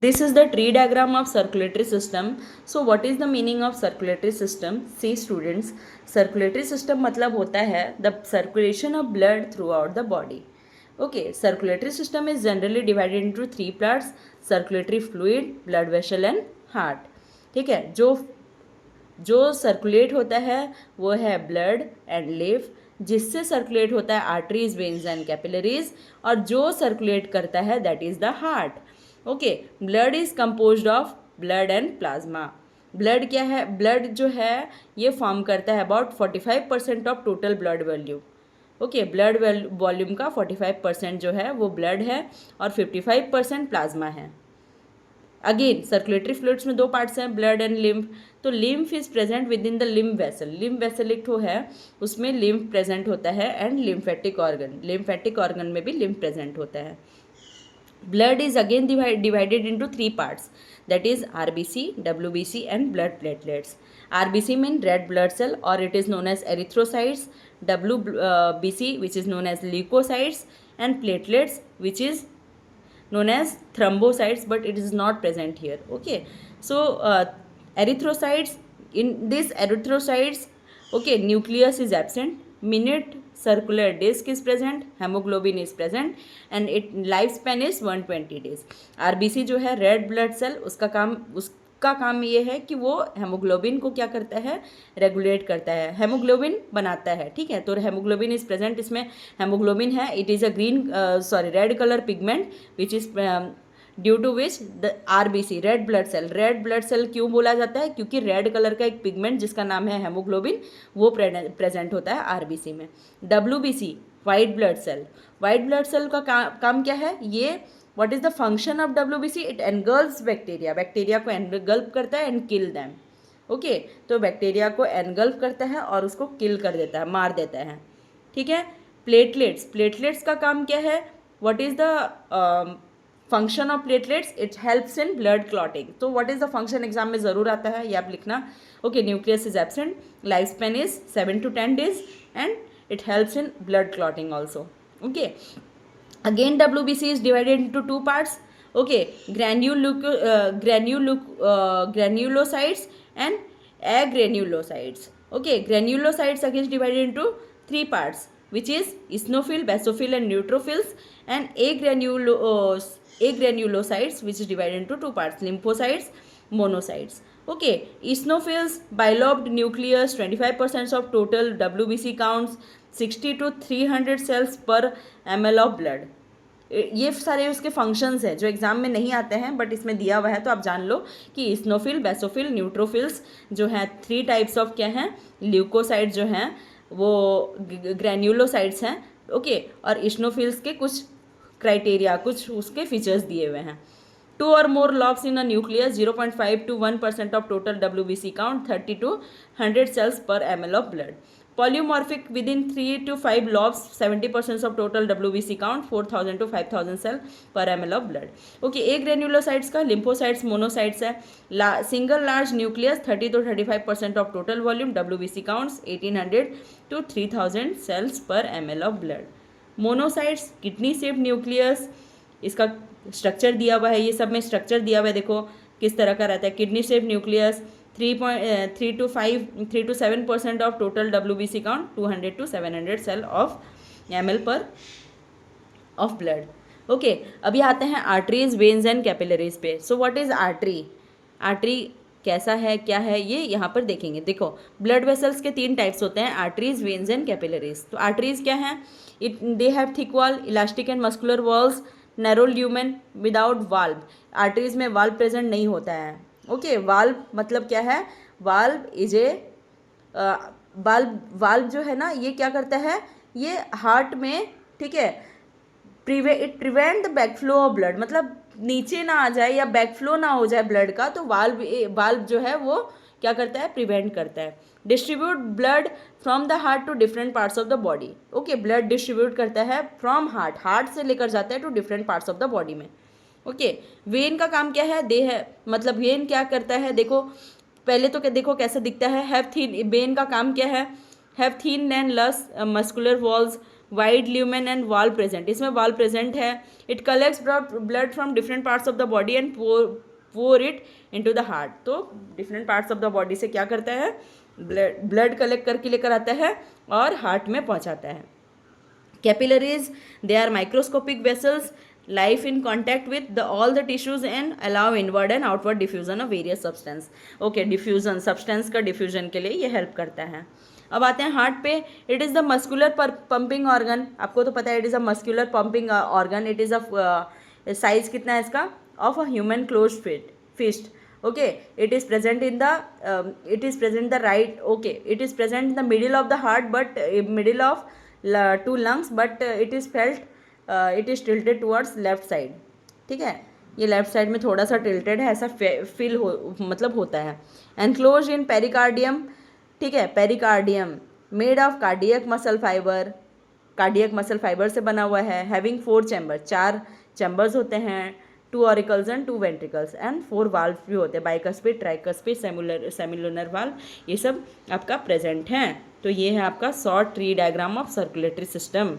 This is the tree diagram of circulatory system. So what is the meaning of circulatory system? See students, circulatory system मतलब होता है the circulation of blood throughout the body. Okay, circulatory system is generally divided into three parts: circulatory fluid, blood vessel and heart. ठीक है, जो circulate होता है वो है ब्लड एंड लिव, जिससे सर्कुलेट होता है आर्टरीज, वेन्स एंड कैपिलरीज, और जो सर्कुलेट करता है that is the heart. Okay, blood is composed of blood and plasma. Blood क्या है? ब्लड जो है ये फॉर्म करता है about 45% of total blood volume. Okay, blood volume का 45% जो है वो ब्लड है और 55% प्लाज्मा है. अगेन सर्कुलेटरी फ्लूइड्स में दो पार्ट्स हैं, ब्लड एंड लिम्फ. तो lymph is present with in the lymph vessel. Lymph vessel एक ठो है, उसमें लिम्फ प्रेजेंट होता है एंड लिम्फेटिक ऑर्गन में भी लिम्फ प्रेजेंट होता है. Blood is again divided into three parts, that is RBC, WBC and blood platelets. RBC mean red blood cell और it is known as erythrocytes, WBC which is known as leukocytes, and platelets which is known as thrombocytes, but it is not present here. Okay, so erythrocytes, in this erythrocytes, okay, nucleus is absent, minute circular disc is present, hemoglobin is present, and it lifespan is 120 days. RBC जो है red blood cell, उसका काम ये है कि वो haemoglobin को क्या करता है? रेगुलेट करता है, हेमोग्लोबिन बनाता है. ठीक है, तो हेमोग्लोबिन इज प्रेजेंट, इसमें हेमोग्लोबिन है. It is a red colour pigment which is due to which the RBC, red blood cell क्यों बोला जाता है? क्योंकि रेड कलर का एक पिगमेंट जिसका नाम है हेमोग्लोबिन वो प्रेजेंट होता है RBC में. WBC, वाइट ब्लड सेल का काम क्या है? ये what is the function of WBC? it engulfs bacteria को engulf करता है and kill them. ओके, तो बैक्टीरिया को engulf करता है और उसको किल कर देता है, मार देता है. ठीक है. प्लेटलेट्स का काम क्या है? What is the function of platelets? It helps in blood clotting. तो what is the function exam में ज़रूर आता है, ये आप लिखना. Okay, nucleus is absent, life span is 7 to 10 days and it helps in blood clotting also. Okay, again WBC is divided into two parts. Okay, granulocytes and agranulocytes. Okay, granulocytes again divided into three parts, which is eosinophil, basophil and neutrophils, and agranulocytes which is divided into two parts, lymphocytes, monocytes. Okay, eosinophils, bilobed nucleus, 25% of total WBC counts, 60 to 300 cells per ml of blood. ये सारे उसके functions हैं जो exam में नहीं आते हैं but इसमें दिया हुआ है, तो आप जान लो कि इस्नोफिल, बेसोफिल, न्यूट्रोफिल्स जो हैं, थ्री टाइप्स ऑफ क्या हैं? ल्यूकोसाइड जो हैं वो ग्रैन्युलोसाइड्स हैं. ओके, और इस्नोफिल्स के कुछ क्राइटेरिया, कुछ उसके फीचर्स दिए हुए हैं. 2 or more lobes in a nucleus, 0.5 to 1% of total WBC count, 30 to 100 cells per ml of blood. Polymorphic, within 3 to 5 lobes, 70% of total WBC count, 4000 to 5000 cell per ml of blood. Okay, एक granulocytes का, lymphocytes, monocytes है. Single large nucleus, 30 to 35% of total volume, WBC counts, 1800 to 3000 cells per ml of blood. Monocytes, kidney shaped nucleus, इसका structure दिया हुआ है, ये सब में स्ट्रक्चर दिया हुआ है, देखो किस तरह का रहता है. Kidney shape nucleus, 3 to 7% of total WBC count, 200 to 700 cell of ml पर ऑफ ब्लड. ओके, अभी आते हैं आर्टरीज, वेन्स एंड कैपिलरीज पे. So what is artery? Artery कैसा है, क्या है, ये यहाँ पर देखेंगे. देखो, ब्लड वेसल्स के 3 टाइप्स होते हैं, आर्टरीज, वेन्स एंड कैपिलरीज. तो आर्टरीज क्या है? They have thick wall, elastic and muscular walls, narrow lumen without valve. Arteries में वाल्व प्रेजेंट नहीं होता है. ओके, वाल्व मतलब क्या है? वाल्व इज ए वाल्व जो है ना, ये क्या करता है? ये हार्ट में, ठीक है, it prevent the backflow of blood, मतलब नीचे ना आ जाए या बैकफ्लो ना हो जाए ब्लड का, तो वाल्व जो है वो क्या करता है? प्रिवेंट करता है. Distribute blood from the heart to different parts of the body. Okay, blood distribute करता है फ्रॉम हार्ट से लेकर जाता है to different parts of the body में. ओके, वेन का काम क्या है? दे है, मतलब वेन क्या करता है? देखो पहले तो देखो कैसा दिखता है. हैव थीन, वेन का काम क्या है? Have thin and less muscular walls, wide lumen and valve present, इसमें वाल्व प्रेजेंट है. It collects blood from different parts of the body and pour it into the heart. तो different parts of the body से क्या करता है, blood collect करके लेकर आता है और हार्ट में पहुंचाता है. Capillaries, they are microscopic vessels, life in contact with all the tissues and allow inward and outward diffusion of various substance. Okay, diffusion, substance का diffusion के लिए ये help करता है. अब आते हैं हार्ट पे. It is the muscular pumping organ. आपको तो पता है it is a muscular pumping organ. It is a size कितना है इसका, of a human close fist. Okay, it is present in the right. Okay, it is present in the middle of the heart but middle of two lungs, but it is felt, it is tilted towards left side. ठीक है, ये left side में थोड़ा सा tilted है, ऐसा feel मतलब होता है. Enclose in pericardium. ठीक है, pericardium made of cardiac muscle fibre, cardiac muscle fibre से बना हुआ है. हैविंग 4 चैम्बर, 4 चैम्बर्स होते हैं. 2 auricles and 2 ventricles and 4 valve भी होते हैं, बाइकस्पिड, ट्राइकस्पिड, सेमिलुनर वाल्व, ये सब आपका प्रेजेंट हैं. तो ये है आपका short tree diagram of circulatory system.